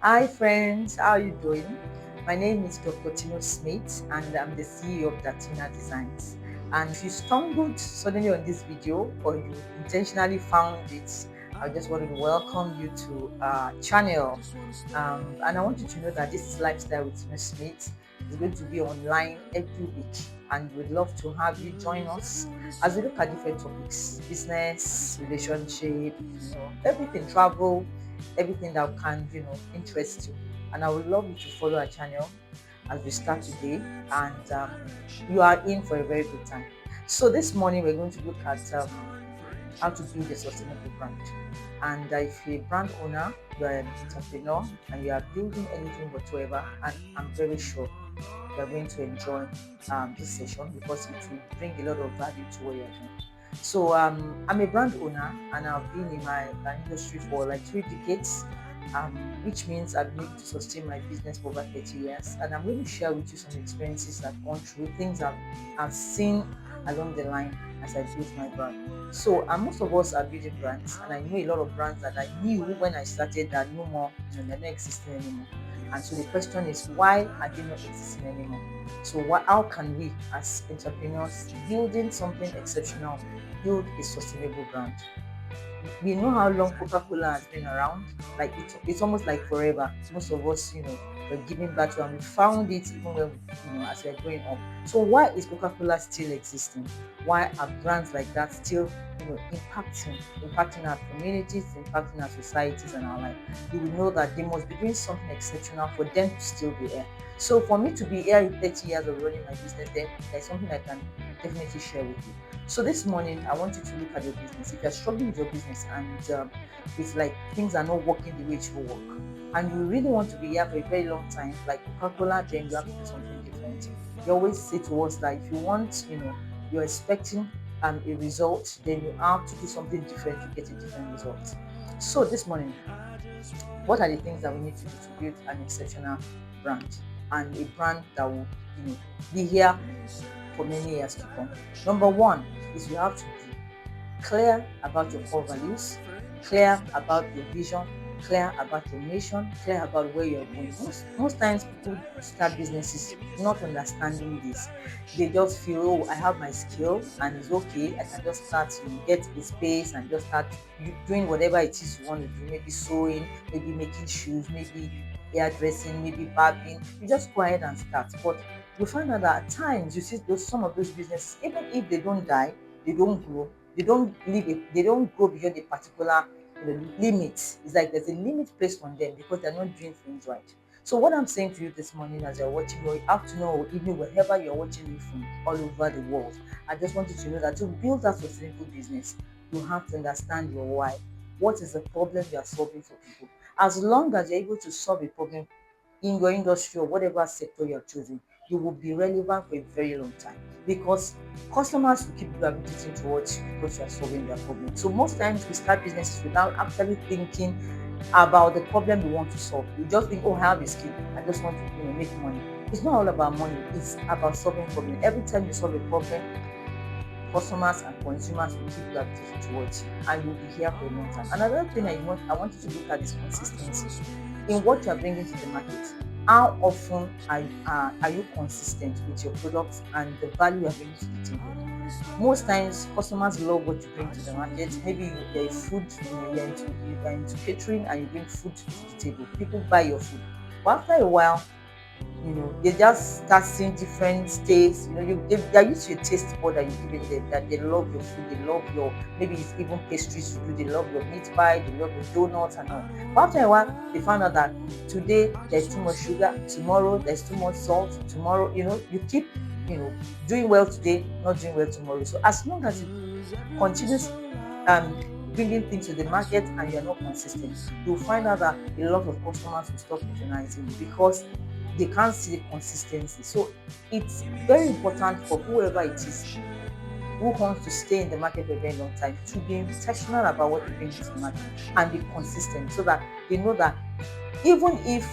Hi friends, how are you doing? My name is Dr. Tinu Smith and I'm the CEO of Datina Designs. And if you stumbled suddenly on this video or you intentionally found it, I just wanted to welcome you to our channel. And I want you to know that this is Lifestyle with Tinu Smith. It's going to be online every week and we'd love to have you join us as we look at different topics: business, relationship, everything, travel, everything that can, interest you. And I would love you to follow our channel as we start today. And you are in for a very good time. So this morning we're going to look at how to build a sustainable brand. And if you're a brand owner, you're an entrepreneur, and you are building anything whatsoever, and I'm very sure you're going to enjoy this session because it will bring a lot of value to what you're doing. So I'm a brand owner and I've been in my industry for like 3 decades, which means I've been able to sustain my business for over 30 years. And I'm going to share with you some experiences I've gone through, things I've seen along the line as I built my brand. So most of us are building brands, and I know a lot of brands that I knew when I started that no more, they're not existing anymore. And so the question is, why are they not existing anymore? So how can we as entrepreneurs building something exceptional build a sustainable brand? We know how long Coca-Cola has been around. Like it's almost like forever. Most of us, we're giving back to, and we found it even when as we're growing up. So why is Coca-Cola still existing? Why are brands like that still, impacting our communities, impacting our societies and our life? You will know that they must be doing something exceptional for them to still be here. So for me to be here in 30 years of running my business, then there's something I can definitely share with you. So this morning, I want you to look at your business. If you're struggling with your business and it's like things are not working the way it should work, and you really want to be here for a very long time, like Coca-Cola, then you have to do something different. They always say to us that if you want, you're expecting a result, then you have to do something different to get a different result. So this morning, what are the things that we need to do to build an exceptional brand and a brand that will, be here for many years to come? Number one is you have to be clear about your core values, clear about your vision, clear about your mission, clear about where you're going. Most times people start businesses not understanding this. They just feel, oh, I have my skill and it's okay. I can just start, get a space and just start doing whatever it is you want to do. Maybe sewing, maybe making shoes, maybe hairdressing, maybe barbing. You just go ahead and start. But you find out that at times you see some of those businesses, even if they don't die, they don't grow, they don't go beyond a particular limit. It's like there's a limit placed on them because they're not doing things right. So what I'm saying to you this morning as you're watching, or afternoon or evening, wherever you're watching me from all over the world, I just want you to know that to build that sustainable business, you have to understand your why. What is the problem you are solving for people? As long as you're able to solve a problem in your industry or whatever sector you're choosing, you will be relevant for a very long time because customers will keep gravitating towards you because you are solving their problem. So most times we start businesses without actually thinking about the problem we want to solve. We just think, oh, I have a skill, I just want to make money. It's not all about money, it's about solving problem. Every time you solve a problem, customers and consumers will keep gravitating towards you and you'll be here for a long time. Another thing I want you to look at is consistency in what you are bringing to the market. How often are you consistent with your products and the value you are bringing to the table? Most times, customers love what you bring to the market. Maybe you're a food, you're into catering and you bring food to the table. People buy your food. But after a while, they just start seeing different tastes. They're used to a taste board that you're giving them, that they love your food, they love your, maybe it's even pastries you do, they love your meat pie, they love your donuts and all. But after a while, they found out that today there's too much sugar, tomorrow there's too much salt, tomorrow, you keep, doing well today, not doing well tomorrow. So as long as you continue bringing things to the market and you're not consistent, you'll find out that a lot of customers will stop patronizing you because they can't see the consistency. So it's very important for whoever it is who wants to stay in the market for a very long time to be intentional about what they bring to the market and be consistent so that they know that even if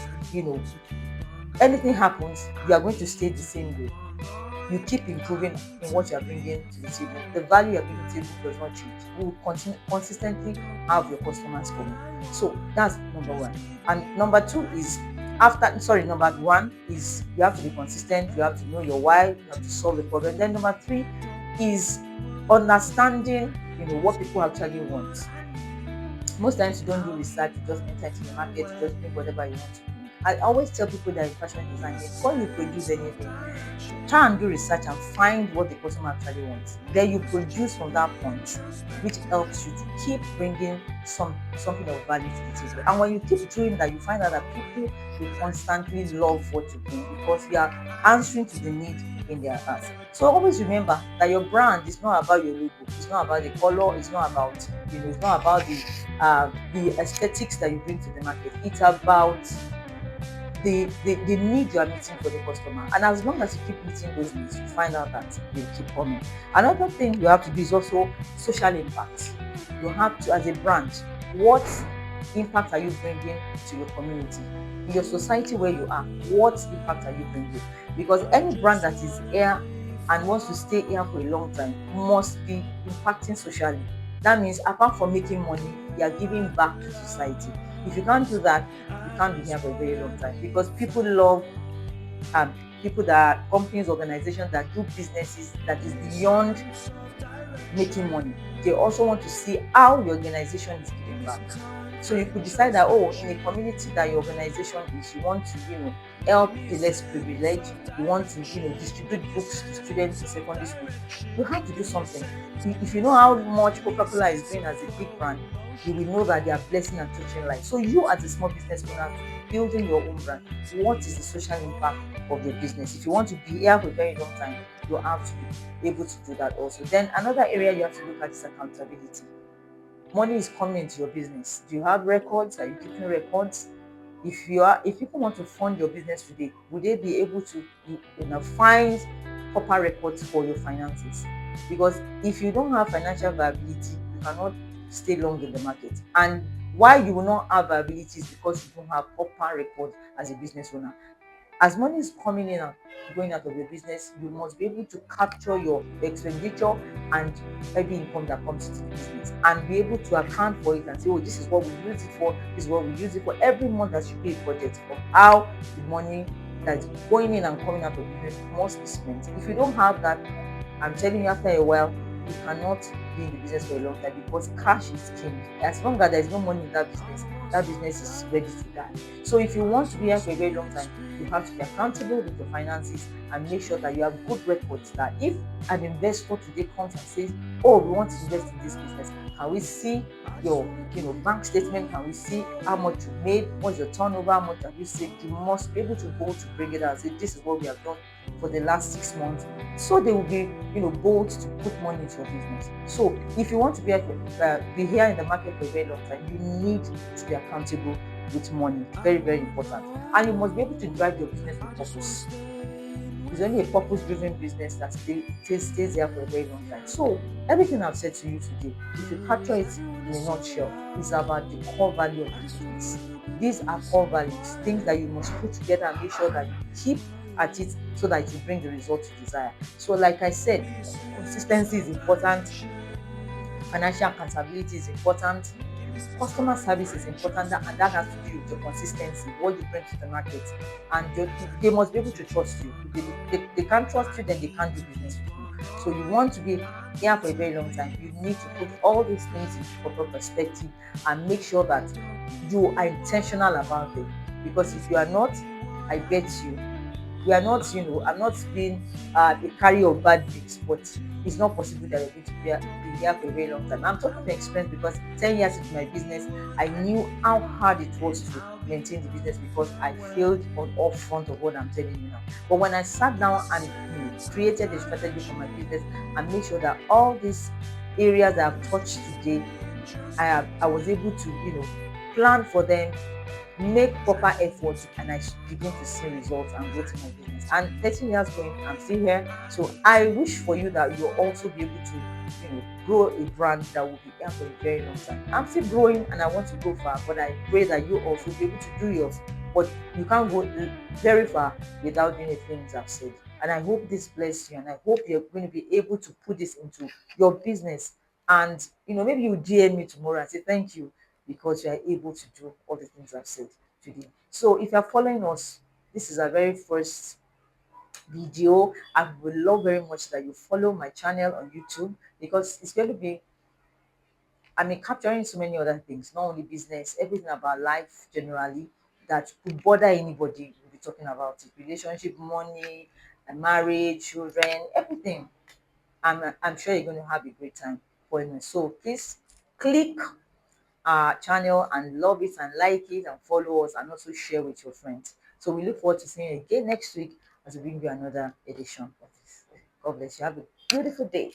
anything happens, you are going to stay the same way. you keep improving in what you are bringing to the table. The value you are bringing to the table does not change. You will continue consistently have your customers coming. So that's number one. And number two is number one is you have to be consistent, you have to know your why, you have to solve the problem. Then number three is understanding, what people actually want. Most times you don't do research, you just enter into the market, you just bring whatever you want to bring. I always tell people that in fashion design, before you produce anything, try and do research and find what the customer actually wants. Then you produce from that point, which helps you to keep bringing something of value to the table. And when you keep doing that, you find out that people will constantly love what you bring because you are answering to the need in their hearts. So always remember that your brand is not about your logo, it's not about the color, it's not about it's not about the aesthetics that you bring to the market. It's about the need you are meeting for the customer. And as long as you keep meeting those needs, you find out that they keep coming. Another thing you have to do is also social impact. You have to, as a brand, what impact are you bringing to your community? In your society where you are, what impact are you bringing? Because any brand that is here and wants to stay here for a long time must be impacting socially. That means apart from making money, you are giving back to society. If you can't do that, you can't be here for a very long time because people love people that are companies, organizations that do businesses that is beyond making money. They also want to see how your organization is giving back. So you could decide that, in a community that your organization is, you want to, help the less privileged, you want to, distribute books to students in secondary school. You have to do something. If you know how much Coca-Cola is doing as a big brand, you will know that they are blessing and touching life. So you as a small business owner, building your own brand, what is the social impact of your business? If you want to be here for a very long time, you have to be able to do that also. Then another area you have to look at is accountability. Money is coming into your business. Do you have records? Are you keeping records? If people want to fund your business today, would they be able to find proper records for your finances? Because if you don't have financial viability, you cannot stay long in the market. And why you will not have viability is because you don't have proper record as a business owner. As money is coming in and going out of your business, you must be able to capture your expenditure and every income that comes into the business and be able to account for it and say, this is what we use it for, this is what we use it for. Every month that you pay a budget of how the money that's going in and coming out of the business must be spent. If you don't have that, I'm telling you, after a while, you cannot be in the business for a long time because cash is king. As long as there is no money in that business is ready to die. So if you want to be here for a very long time, you have to be accountable with your finances and make sure that you have good records, that if an investor today comes and says, we want to invest in this business, can we see your bank statement? Can we see how much you made? What's your turnover? How much have you saved? You must be able to go to bring it out and say, this is what we have done for the last 6 months. So they will be bold to put money into your business. So if you want to be here in the market for a very long time, you need to be accountable with money. Very, very important. And you must be able to drive your business with purpose. It's only a purpose-driven business that stays there for a very long time. So everything I've said to you today, if you capture it in a nutshell, is about the core value of the business. These are core values, things that you must put together and make sure that you keep at it so that you bring the results you desire. So like I said, consistency is important, financial accountability is important, customer service is important, and that has to do with your consistency, what you bring to the market. And they must be able to trust you. If they can't trust you, then they can't do business with you. So you want to be here for a very long time, you need to put all these things into proper perspective and make sure that you are intentional about it. Because if you are not, I bet we are not, I'm not being a carrier of bad news, but it's not possible that you're going to be here for a very long time. I'm talking from experience because 10 years into my business, I knew how hard it was to maintain the business because I failed on all front of what I'm telling you now. But when I sat down and created a strategy for my business and made sure that all these areas that I've touched today, I was able to, plan for them, make proper efforts, and I begin to see results and growth in my business. And 13 years going, I'm still here. So I wish for you that you'll also be able to, grow a brand that will be here for a very long time. I'm still growing and I want to go far, but I pray that you also be able to do yours. But you can't go very far without doing the things I've said. And I hope this bless you, and I hope you're going to be able to put this into your business. And maybe you DM me tomorrow and say thank you because you are able to do all the things I've said today. So if you're following us, this is our very first video. I would love very much that you follow my channel on YouTube, because it's going to be, capturing so many other things, not only business, everything about life generally that could bother anybody. We'll be talking about it: relationship, money, marriage, children, everything. I'm sure you're going to have a great time following me. So please click our channel and love it and like it and follow us, and also share with your friends. So we look forward to seeing you again next week as we bring you another edition of this. God bless you. Have a beautiful day.